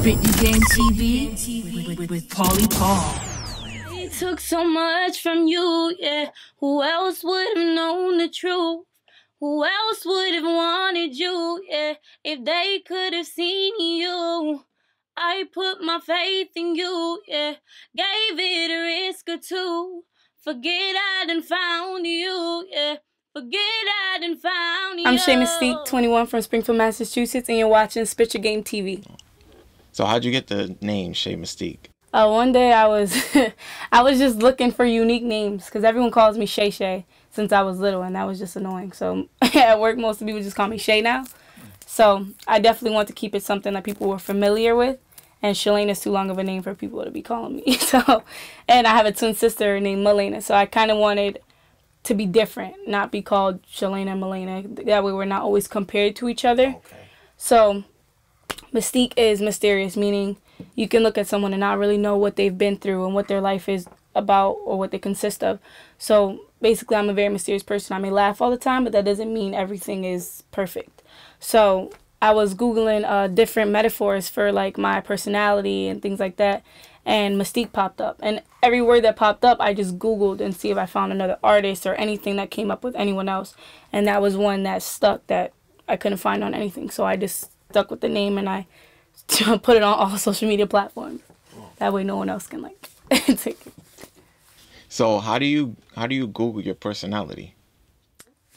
Spit Your Game TV with Paulie Paul. It took so much from you, yeah. Who else would have known the truth? Who else would have wanted you, yeah, if they could have seen you? I put my faith in you, yeah. Gave it a risk or two. Forget I done found you, yeah. Forget I done found you. I'm Shay Mystique, 21 from Springfield, Massachusetts, and you're watching Spit Your Game TV. So how'd you get the name Shay Mystique? One day I was I was just looking for unique names because everyone calls me Shay Shay since I was little, and that was just annoying. So at work, most of people just call me Shay now. So I definitely want to keep it something that people were familiar with, and Shalane is too long of a name for people to be calling me. So, and I have a twin sister named Malena, so I kind of wanted to be different, not be called Shalane and Malena. That way we're not always compared to each other. Okay. So mystique is mysterious, meaning you can look at someone and not really know what they've been through and what their life is about or what they consist of. So basically, I'm a very mysterious person. I may laugh all the time, but that doesn't mean everything is perfect. So I was Googling different metaphors for like my personality and things like that, and mystique popped up. And every word that popped up, I just Googled and see if I found another artist or anything that came up with anyone else. And that was one that stuck that I couldn't find on anything. So I just stuck with the name and I put it on all social media platforms. That way no one else can like take it. So how do you Google your personality?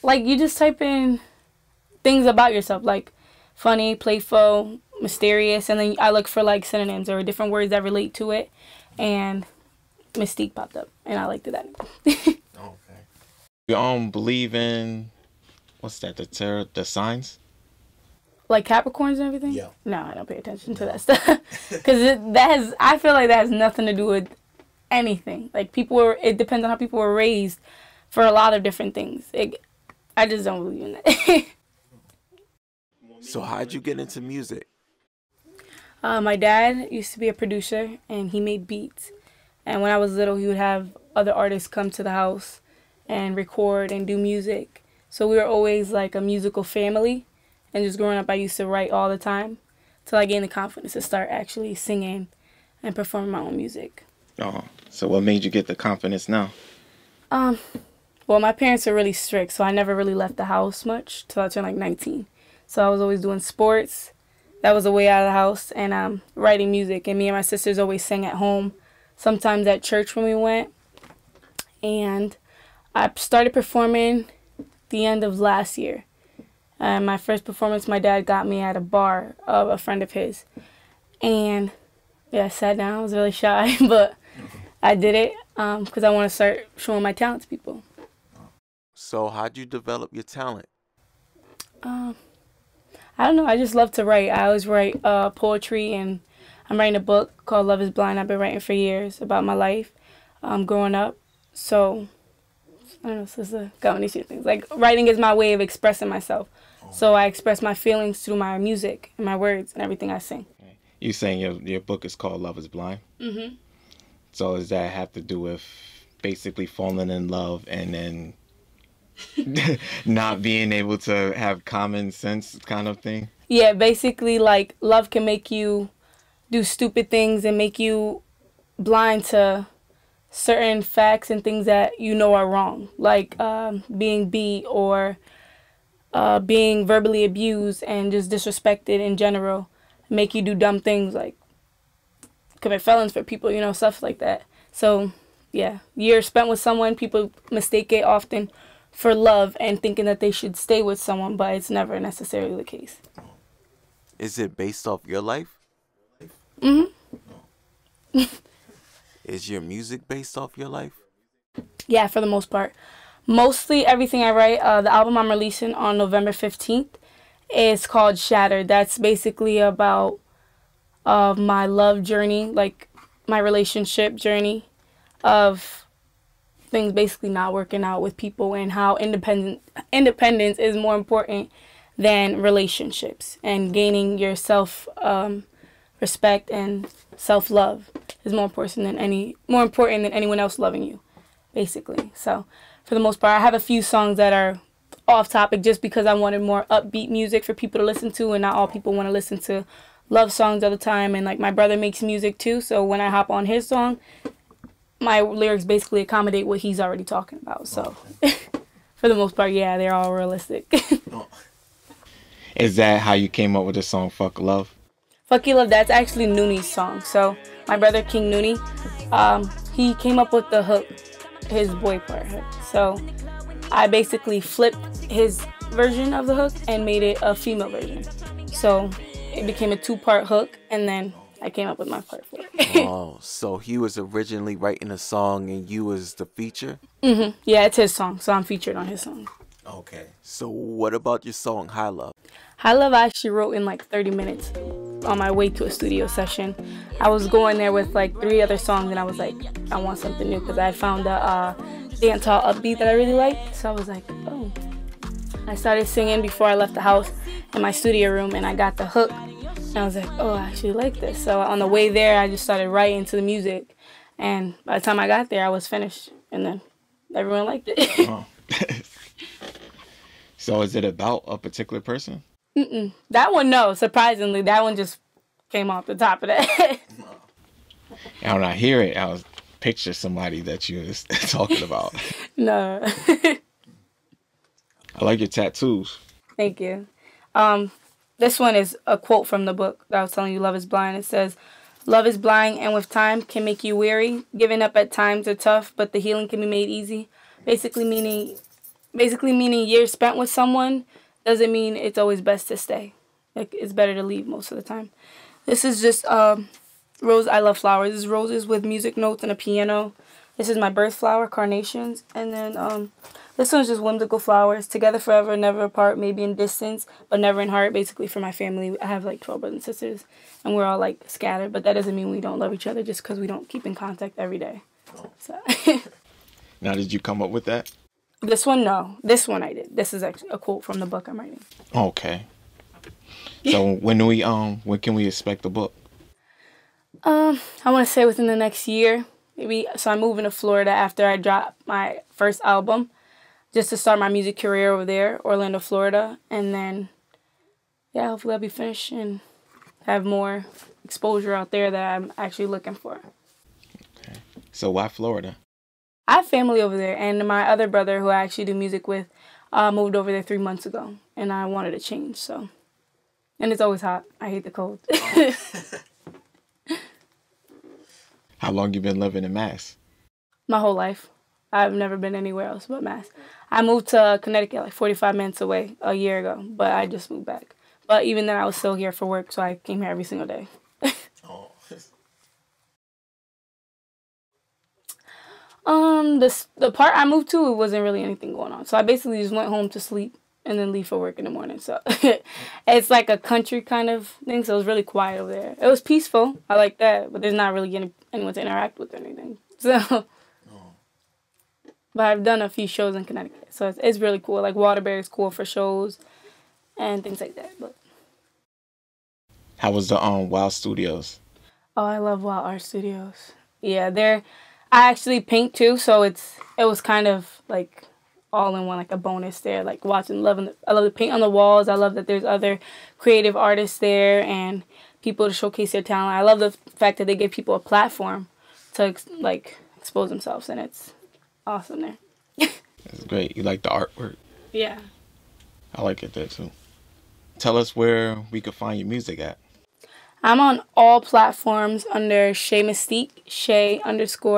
Like you just type in things about yourself, like funny, playful, mysterious, and then I look for like synonyms or different words that relate to it, and mystique popped up, and I liked that. Okay. You believe in what's that? The tarot, the signs? Like Capricorns and everything? Yeah. No, I don't pay attention to that stuff. Because I feel like that has nothing to do with anything. Like it depends on how people were raised for a lot of different things. I just don't believe in that. So how'd you get into music? My dad used to be a producer and he made beats. And when I was little, he would have other artists come to the house and record and do music. So we were always like a musical family. And just growing up, I used to write all the time till I gained the confidence to start actually singing and performing my own music. Oh, so what made you get the confidence now? Well, my parents are really strict, so I never really left the house much till I turned like 19. So I was always doing sports. That was the way out of the house, and writing music. And me and my sisters always sang at home, sometimes at church when we went. And I started performing the end of last year. My first performance, my dad got me at a bar of a friend of his. And yeah, I sat down. I was really shy, but I did it because I want to start showing my talent to people. So how'd you develop your talent? I don't know. I just love to write. I always write poetry, and I'm writing a book called Love is Blind. I've been writing for years about my life growing up. So I don't know, so it's a combination of things. Like, writing is my way of expressing myself. So I express my feelings through my music and my words and everything I sing. You saying your book is called Love is Blind? Mm-hmm. So does that have to do with basically falling in love and then not being able to have common sense kind of thing? Yeah, basically, like, love can make you do stupid things and make you blind to certain facts and things that you know are wrong, like being beat or being verbally abused and just disrespected in general, make you do dumb things like commit felons for people, you know, stuff like that. So yeah, years spent with someone, people mistake it often for love and thinking that they should stay with someone, but it's never necessarily the case. Is it based off your life? Mm-hmm. Is your music based off your life? Yeah, for the most part. Mostly everything I write, the album I'm releasing on November 15th is called Shattered. That's basically about my love journey, like my relationship journey of things basically not working out with people and how independence is more important than relationships, and gaining your respect and self-love is more important than anyone else loving you, basically. So for the most part, I have a few songs that are off topic just because I wanted more upbeat music for people to listen to, and not all people want to listen to love songs all the time, and like my brother makes music too, so when I hop on his song, my lyrics basically accommodate what he's already talking about. So for the most part, yeah, they're all realistic. Is that how you came up with the song Fuck Love? Fuck You Love, that's actually Nooney's song. So my brother King Nooney, he came up with the hook, his boy part hook. So I basically flipped his version of the hook and made it a female version. So it became a 2-part hook, and then I came up with my part for it. Oh, so he was originally writing a song and you was the feature? Yeah, it's his song, so I'm featured on his song. Okay. So what about your song High Love? High Love I actually wrote in like 30 minutes on my way to a studio session. I was going there with like 3 other songs, and I was like, I want something new, because I had found a dancehall upbeat that I really liked. So I was like, oh. I started singing before I left the house in my studio room, and I got the hook. And I was like, oh, I actually like this. So on the way there, I just started writing to the music. And by the time I got there, I was finished. And then everyone liked it. Oh. So is it about a particular person? That one, no. Surprisingly, that one just came off the top of that. And when I hear it, I was picture somebody that you was talking about. No. I like your tattoos. Thank you. This one is a quote from the book that I was telling you, Love is Blind. It says, love is blind and with time can make you weary. Giving up at times are tough, but the healing can be made easy. Basically meaning years spent with someone doesn't mean it's always best to stay. Like, it's better to leave most of the time. This is just rose. I love flowers. This is roses with music notes and a piano. This is my birth flower, carnations. And then this one's just whimsical flowers. Together forever, never apart, maybe in distance, but never in heart. Basically for my family, I have like 12 brothers and sisters, and we're all like scattered. But that doesn't mean we don't love each other just because we don't keep in contact every day. So. Now, did you come up with that? This one, no. This one I did. This is actually a quote from the book I'm writing. Okay. So when can we expect the book? I want to say within the next year, maybe. So I'm moving to Florida after I drop my first album, just to start my music career over there, Orlando, Florida, and then yeah, hopefully I'll be finished and have more exposure out there that I'm actually looking for. Okay. So why Florida? I have family over there, and my other brother, who I actually do music with, moved over there 3 months ago, and I wanted to change, so. And it's always hot. I hate the cold. How long you been living in Mass? My whole life. I've never been anywhere else but Mass. I moved to Connecticut like 45 minutes away a year ago, but I just moved back. But even then, I was still here for work, so I came here every single day. Oh. The part I moved to, it wasn't really anything going on. So I basically just went home to sleep and then leave for work in the morning. So it's like a country kind of thing. So it was really quiet over there. It was peaceful. I like that. But there's not really anyone to interact with or anything. So, but I've done a few shows in Connecticut. So it's really cool. Like Waterbury is cool for shows and things like that. But How was the Wild Studios? oh, I love Wild Art Studios. Yeah, I actually paint too, so it was kind of like all in one, like a bonus there. Like I love the paint on the walls. I love that there's other creative artists there and people to showcase their talent. I love the fact that they give people a platform to like expose themselves, and it's awesome there. That's great. You like the artwork? Yeah. I like it there too. Tell us where we could find your music at. I'm on all platforms under SHAY Mystique, Shay _MYSTIQUE.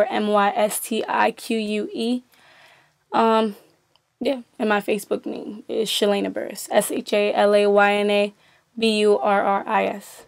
Yeah, and my Facebook name is Shalayna Burris, SHALAYNA BURRRIS.